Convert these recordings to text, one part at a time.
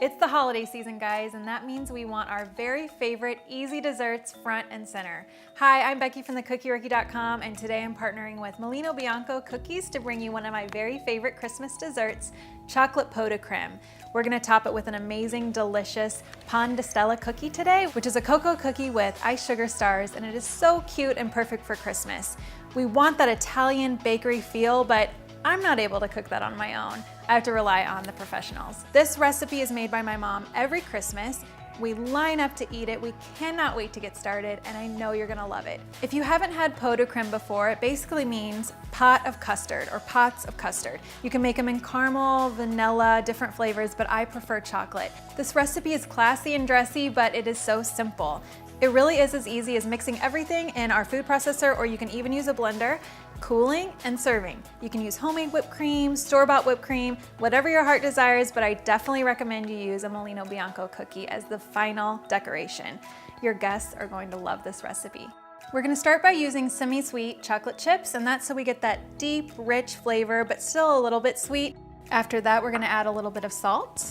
It's the holiday season, guys, and that means we want our very favorite easy desserts front and center. Hi, I'm Becky from thecookierookie.com, and today I'm partnering with Molino Bianco cookies to bring you one of my very favorite Christmas desserts, chocolate pota creme. We're gonna top it with an amazing, delicious pan di stella cookie today, which is a cocoa cookie with iced sugar stars, and it is so cute and perfect for Christmas. We want that Italian bakery feel, but I'm not able to cook that on my own. I have to rely on the professionals. This recipe is made by my mom every Christmas. We line up to eat it. We cannot wait to get started, and I know you're gonna love it. If you haven't had pota creme before, it basically means pot of custard or pots of custard. You can make them in caramel, vanilla, different flavors, but I prefer chocolate. This recipe is classy and dressy, but it is so simple. It really is as easy as mixing everything in our food processor, or you can even use a blender, cooling and serving. You can use homemade whipped cream, store-bought whipped cream, whatever your heart desires, but I definitely recommend you use a Molino Bianco cookie as the final decoration. Your guests are going to love this recipe. We're gonna start by using semi-sweet chocolate chips, and that's so we get that deep, rich flavor, but still a little bit sweet. After that, we're gonna add a little bit of salt,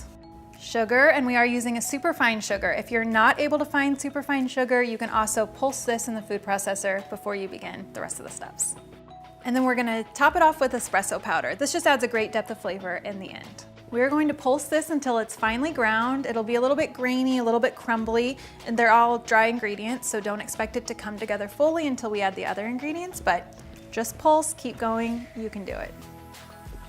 sugar, and we are using a superfine sugar. If you're not able to find superfine sugar, you can also pulse this in the food processor before you begin the rest of the steps. And then we're gonna top it off with espresso powder. This just adds a great depth of flavor in the end. We're going to pulse this until it's finely ground. It'll be a little bit grainy, a little bit crumbly, and they're all dry ingredients, so don't expect it to come together fully until we add the other ingredients, but just pulse, keep going, you can do it.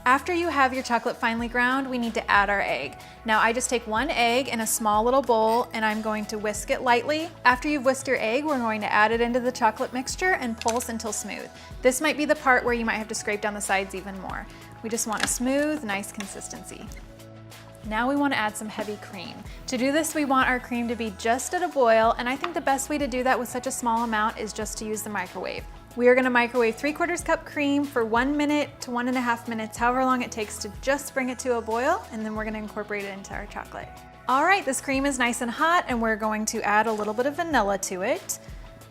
After you have your chocolate finely ground, we need to add our egg. Now I just take one egg in a small little bowl and I'm going to whisk it lightly. After you've whisked your egg, we're going to add it into the chocolate mixture and pulse until smooth. This might be the part where you might have to scrape down the sides even more. We just want a smooth, nice consistency. Now we want to add some heavy cream. To do this, we want our cream to be just at a boil, and I think the best way to do that with such a small amount is just to use the microwave. We are gonna microwave 3/4 cup cream for 1 minute to 1.5 minutes, however long it takes to just bring it to a boil, and then we're gonna incorporate it into our chocolate. All right, this cream is nice and hot, and we're going to add a little bit of vanilla to it.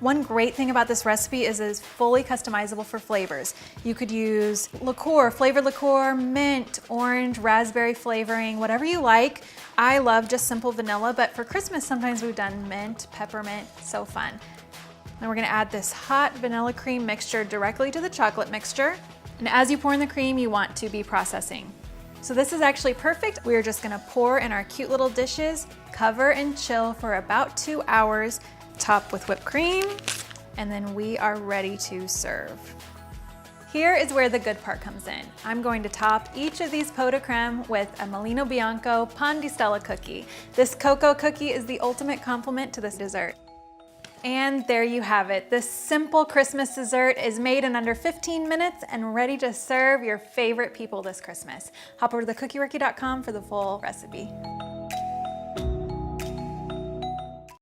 One great thing about this recipe is it's fully customizable for flavors. You could use liqueur, flavored liqueur, mint, orange, raspberry flavoring, whatever you like. I love just simple vanilla, but for Christmas, sometimes we've done mint, peppermint, so fun. Then we're gonna add this hot vanilla cream mixture directly to the chocolate mixture. And as you pour in the cream, you want to be processing. So this is actually perfect. We are just gonna pour in our cute little dishes, cover and chill for about 2 hours, top with whipped cream, and then we are ready to serve. Here is where the good part comes in. I'm going to top each of these pota creme with a Molino Bianco pan di stella cookie. This cocoa cookie is the ultimate complement to this dessert. And there you have it. This simple Christmas dessert is made in under 15 minutes and ready to serve your favorite people this Christmas. Hop over to thecookierookie.com for the full recipe.